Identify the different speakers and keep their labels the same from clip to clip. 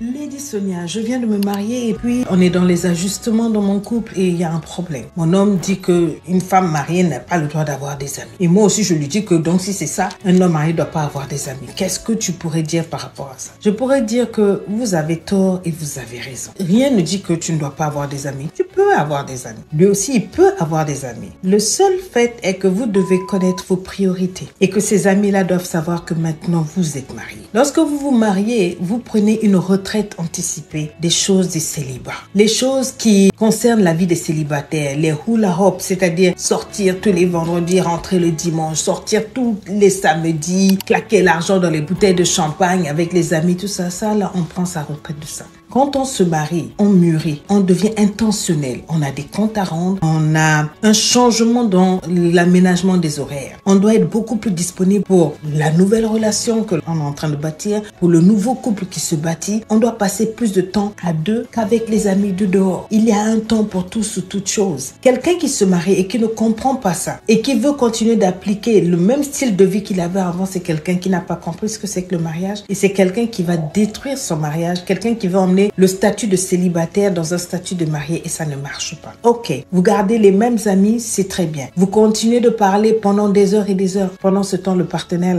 Speaker 1: Lady Sonia, je viens de me marier et puis on est dans les ajustements dans mon couple et il y a un problème. Mon homme dit qu'une femme mariée n'a pas le droit d'avoir des amis. Et moi aussi je lui dis que donc si c'est ça, un homme marié ne doit pas avoir des amis. Qu'est-ce que tu pourrais dire par rapport à ça? Je pourrais dire que vous avez tort et vous avez raison. Rien ne dit que tu ne dois pas avoir des amis. Tu peux avoir des amis. Lui aussi il peut avoir des amis. Le seul fait est que vous devez connaître vos priorités et que ces amis-là doivent savoir que maintenant vous êtes mariés. Lorsque vous vous mariez, vous prenez une retraite anticipée des choses du célibat. Les choses qui concernent la vie des célibataires, les hula hoop, c'est-à-dire sortir tous les vendredis, rentrer le dimanche, sortir tous les samedis, claquer l'argent dans les bouteilles de champagne avec les amis, tout ça, là, on prend sa retraite de ça. Quand on se marie, on mûrit, on devient intentionnel. On a des comptes à rendre, on a un changement dans l'aménagement des horaires. On doit être beaucoup plus disponible pour la nouvelle relation que l'on est en train de bâtir, pour le nouveau couple qui se bâtit. On doit passer plus de temps à deux qu'avec les amis de dehors. Il y a un temps pour tout sous toute chose. Quelqu'un qui se marie et qui ne comprend pas ça et qui veut continuer d'appliquer le même style de vie qu'il avait avant, c'est quelqu'un qui n'a pas compris ce que c'est que le mariage et c'est quelqu'un qui va détruire son mariage, quelqu'un qui va emmener le statut de célibataire dans un statut de marié et ça ne marche pas. Ok, vous gardez les mêmes amis, c'est très bien. Vous continuez de parler pendant des heures et des heures. Pendant ce temps, la partenaire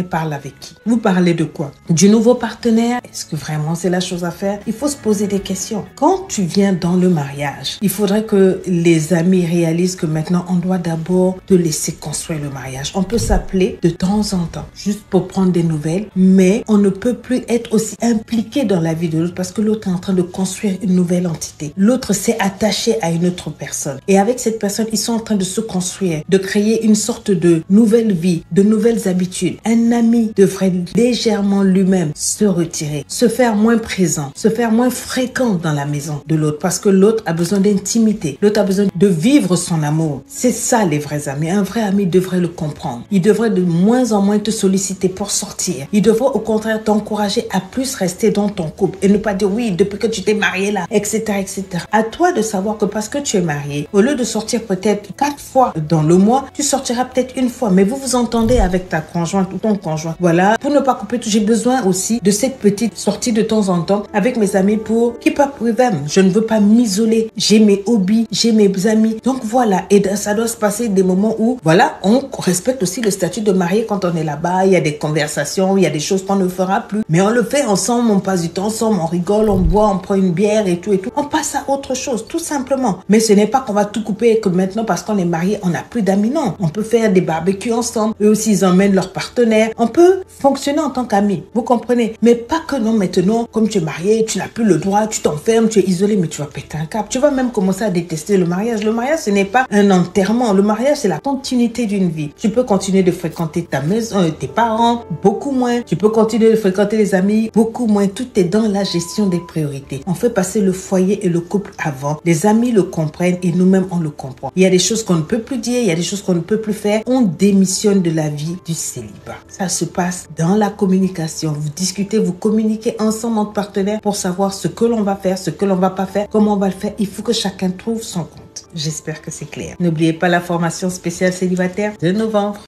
Speaker 1: parle avec qui? Vous parlez de quoi? Du nouveau partenaire? Est-ce que vraiment c'est la chose à faire? Il faut se poser des questions. Quand tu viens dans le mariage, il faudrait que les amis réalisent que maintenant, on doit d'abord te laisser construire le mariage. On peut s'appeler de temps en temps, juste pour prendre des nouvelles, mais on ne peut plus être aussi impliqué dans la vie de l'autre parce que l'autre est en train de construire une nouvelle entité. L'autre s'est attaché à une autre personne. Et avec cette personne, ils sont en train de se construire, de créer une sorte de nouvelle vie, de nouvelles habitudes. Un ami devrait légèrement lui-même se retirer, se faire moins présent, se faire moins fréquent dans la maison de l'autre parce que l'autre a besoin d'intimité. L'autre a besoin de vivre son amour. C'est ça les vrais amis. Un vrai ami devrait le comprendre. Il devrait de moins en moins te solliciter pour sortir. Il devrait au contraire t'encourager à plus rester dans ton couple et ne pas dire oui, depuis que tu t'es marié là, etc., etc. À toi de savoir que parce que tu es marié, au lieu de sortir peut-être 4 fois dans le mois, tu sortiras peut-être une fois, mais vous vous entendez avec ta conjointe ou ton conjoint. Voilà, pour ne pas couper tout, j'ai besoin aussi de cette petite sortie de temps en temps avec mes amis pour keep up with them. Je ne veux pas m'isoler. J'ai mes hobbies, j'ai mes amis. Donc voilà, et ça doit se passer des moments où, voilà, on respecte aussi le statut de marié quand on est là-bas. Il y a des conversations, il y a des choses qu'on ne fera plus, mais on le fait ensemble, on passe du temps ensemble, on rigole, on boit, on prend une bière et tout. On passe à autre chose, tout simplement. Mais ce n'est pas qu'on va tout couper et que maintenant, parce qu'on est marié, on n'a plus d'amis. Non, on peut faire des barbecues ensemble. Eux aussi, ils emmènent leurs partenaires. On peut fonctionner en tant qu'amis. Vous comprenez? Mais pas que non, maintenant, comme tu es marié, tu n'as plus le droit, tu t'enfermes, tu es isolé, mais tu vas péter un câble. Tu vas même commencer à détester le mariage. Le mariage, ce n'est pas un enterrement. Le mariage, c'est la continuité d'une vie. Tu peux continuer de fréquenter ta maison, tes parents, beaucoup moins. Tu peux continuer de fréquenter les amis, beaucoup moins. Tout est dans la gestion des priorités. On fait passer le foyer et le couple avant. Les amis le comprennent et nous-mêmes, on le comprend. Il y a des choses qu'on ne peut plus dire, il y a des choses qu'on ne peut plus faire. On démissionne de la vie du célibat. Ça se passe dans la communication. Vous discutez, vous communiquez ensemble entre partenaires pour savoir ce que l'on va faire, ce que l'on va pas faire, comment on va le faire. Il faut que chacun trouve son compte. J'espère que c'est clair. N'oubliez pas la formation spéciale célibataire de novembre.